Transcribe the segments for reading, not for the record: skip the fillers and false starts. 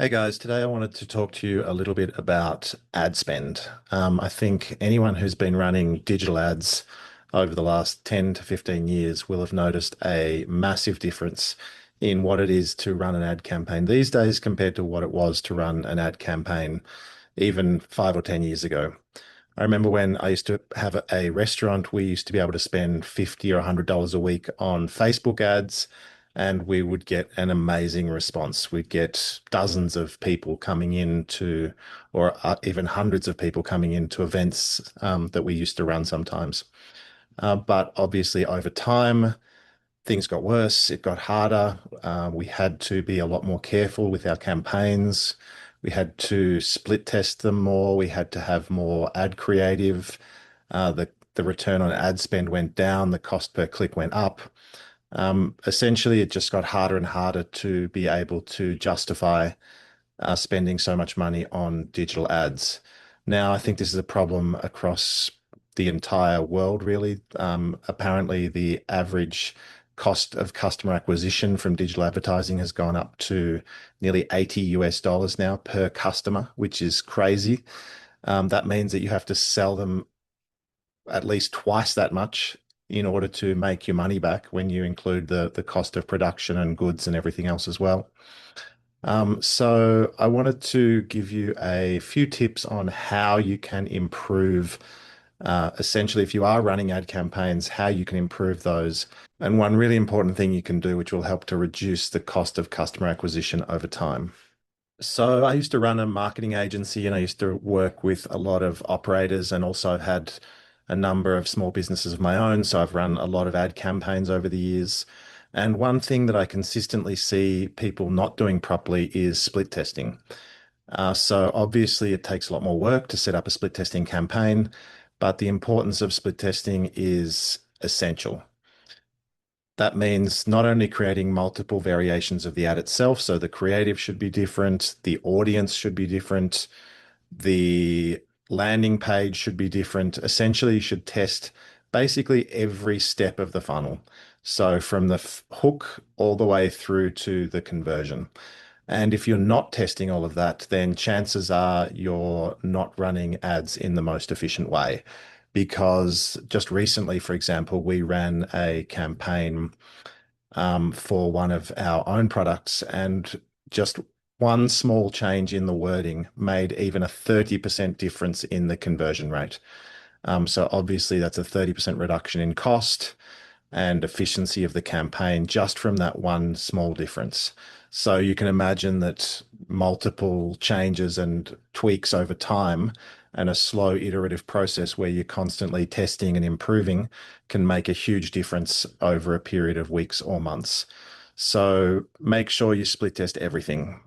Hey guys, today I wanted to talk to you a little bit about ad spend. I think anyone who's been running digital ads over the last 10 to 15 years will have noticed a massive difference in what it is to run an ad campaign these days compared to what it was to run an ad campaign even 5 or 10 years ago. I remember when I used to have a restaurant, we used to be able to spend 50 or $100 a week on Facebook ads, and we would get an amazing response. We'd get dozens of people coming in to, or even hundreds of people coming into events that we used to run sometimes. But obviously, over time, things got worse. It got harder. We had to be a lot more careful with our campaigns. We had to split test them more. We had to have more ad creative. The return on ad spend went down. The cost per click went up. Essentially, it just got harder and harder to be able to justify spending so much money on digital ads. Now, I think this is a problem across the entire world, really. Apparently, the average cost of customer acquisition from digital advertising has gone up to nearly 80 US dollars now per customer, which is crazy. That means that you have to sell them at least twice that much in order to make your money back when you include the cost of production and goods and everything else as well. So I wanted to give you a few tips on how you can improve, essentially, if you are running ad campaigns, how you can improve those. And one really important thing you can do, which will help to reduce the cost of customer acquisition over time. So I used to run a marketing agency and I used to work with a lot of operators and also I've had a number of small businesses of my own. So I've run a lot of ad campaigns over the years. And one thing that I consistently see people not doing properly is split testing. So obviously it takes a lot more work to set up a split testing campaign, but the importance of split testing is essential. That means not only creating multiple variations of the ad itself, so the creative should be different, the audience should be different, the landing page should be different. Essentially, you should test basically every step of the funnel. So from the hook all the way through to the conversion. And if you're not testing all of that, then chances are you're not running ads in the most efficient way. Because just recently, for example, we ran a campaign for one of our own products, and just one small change in the wording made even a 30% difference in the conversion rate. So obviously, that's a 30% reduction in cost and efficiency of the campaign just from that one small difference. So you can imagine that multiple changes and tweaks over time and a slow iterative process where you're constantly testing and improving can make a huge difference over a period of weeks or months. So make sure you split test everything,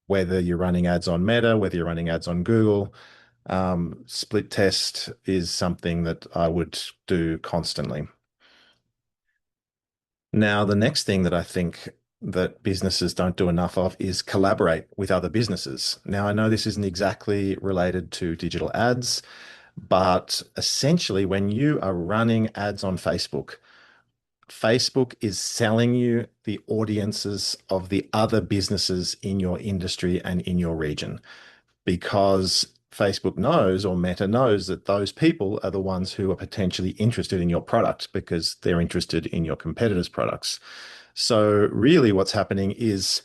whether you're running ads on Meta, whether you're running ads on Google. Split test is something that I would do constantly. Now, the next thing that I think that businesses don't do enough of is collaborate with other businesses. Now, I know this isn't exactly related to digital ads, but essentially, when you are running ads on Facebook, Facebook is selling you the audiences of the other businesses in your industry and in your region because Facebook knows or Meta knows that those people are the ones who are potentially interested in your product because they're interested in your competitors' products. So, really, what's happening is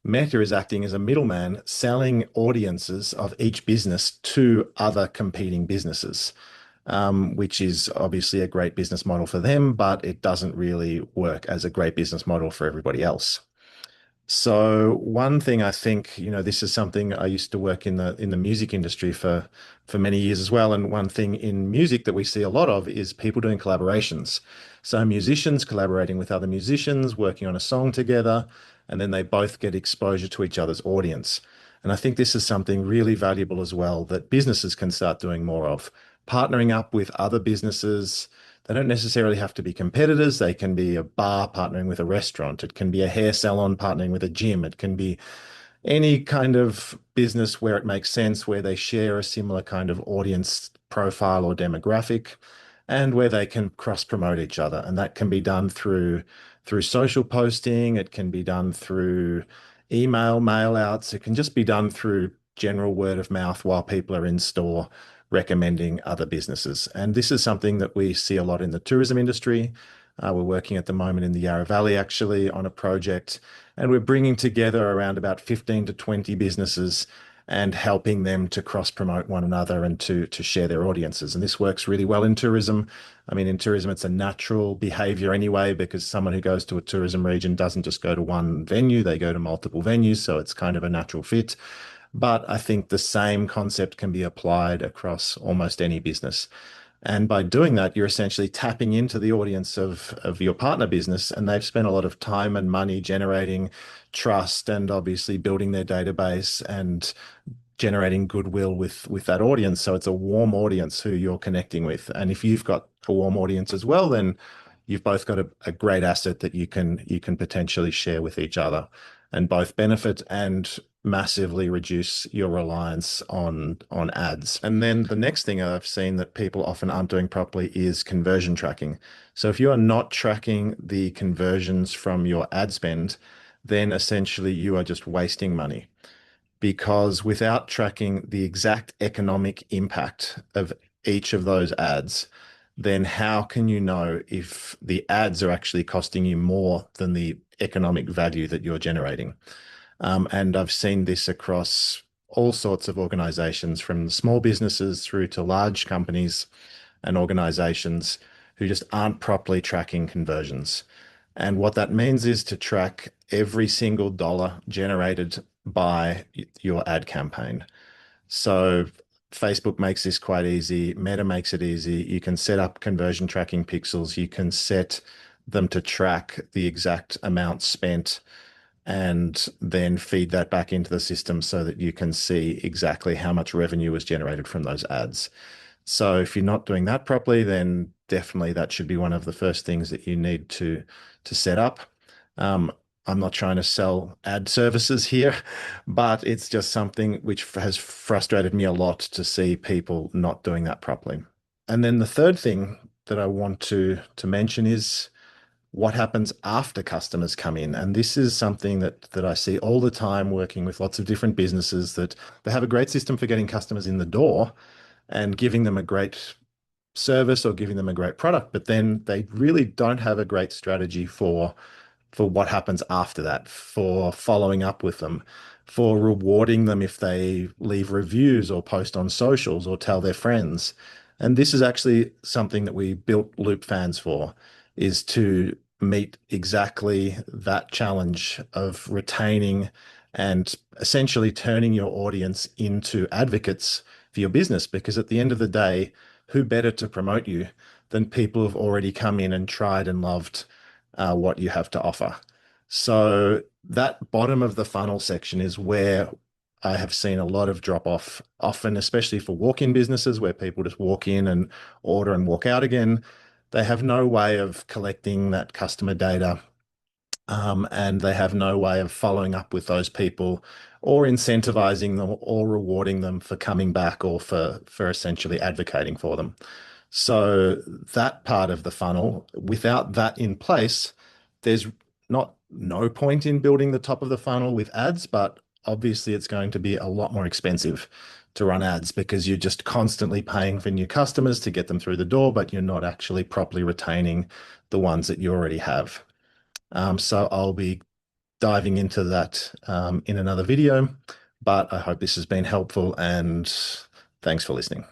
Meta is acting as a middleman, selling audiences of each business to other competing businesses, which is obviously a great business model for them, but it doesn't really work as a great business model for everybody else. So one thing I think, this is something I used to work in the music industry for many years as well. And one thing in music that we see a lot of is people doing collaborations. So musicians collaborating with other musicians, working on a song together, and then they both get exposure to each other's audience. And I think this is something really valuable as well that businesses can start doing more of, partnering up with other businesses. They don't necessarily have to be competitors. They can be a bar partnering with a restaurant. It can be a hair salon partnering with a gym. It can be any kind of business where it makes sense, where they share a similar kind of audience profile or demographic, and where they can cross promote each other. And that can be done through social posting. It can be done through email, mail outs. It can just be done through general word of mouth while people are in store recommending other businesses. And this is something that we see a lot in the tourism industry. We're working at the moment in the Yarra Valley actually on a project, and we're bringing together around about 15 to 20 businesses and helping them to cross promote one another and to share their audiences. And this works really well in tourism. I mean, in tourism, it's a natural behavior anyway, because someone who goes to a tourism region doesn't just go to one venue, they go to multiple venues. So it's kind of a natural fit. But I think the same concept can be applied across almost any business. And by doing that, you're essentially tapping into the audience of your partner business, and they've spent a lot of time and money generating trust and obviously building their database and generating goodwill with that audience. So it's a warm audience who you're connecting with. And if you've got a warm audience as well, then you've both got a great asset that you can potentially share with each other and both benefit and massively reduce your reliance on ads. And then the next thing I've seen that people often aren't doing properly is conversion tracking. So if you are not tracking the conversions from your ad spend, then essentially you are just wasting money, because without tracking the exact economic impact of each of those ads, then how can you know if the ads are actually costing you more than the economic value that you're generating? And I've seen this across all sorts of organizations, from small businesses through to large companies and organizations who just aren't properly tracking conversions. And what that means is to track every single dollar generated by your ad campaign. So Facebook makes this quite easy. Meta makes it easy. You can set up conversion tracking pixels. You can set them to track the exact amount spent and then feed that back into the system so that you can see exactly how much revenue was generated from those ads. So if you're not doing that properly, then definitely that should be one of the first things that you need to set up. Um, I'm not trying to sell ad services here, but it's just something which has frustrated me a lot to see people not doing that properly. And then the third thing that I want to mention is what happens after customers come in. And this is something that I see all the time working with lots of different businesses, that they have a great system for getting customers in the door and giving them a great service or giving them a great product, but then they really don't have a great strategy for what happens after that, for following up with them, for rewarding them if they leave reviews or post on socials or tell their friends. And this is actually something that we built Loop Fans for, is to meet exactly that challenge of retaining and essentially turning your audience into advocates for your business. Because at the end of the day, who better to promote you than people who've already come in and tried and loved what you have to offer? So that bottom of the funnel section is where I have seen a lot of drop off, often, especially for walk-in businesses where people just walk in and order and walk out again. They have no way of collecting that customer data, and they have no way of following up with those people or incentivizing them or rewarding them for coming back or for essentially advocating for them. So that part of the funnel, without that in place, there's not no point in building the top of the funnel with ads, but obviously it's going to be a lot more expensive to run ads because you're just constantly paying for new customers to get them through the door, but you're not actually properly retaining the ones that you already have. So I'll be diving into that in another video, but I hope this has been helpful, and thanks for listening.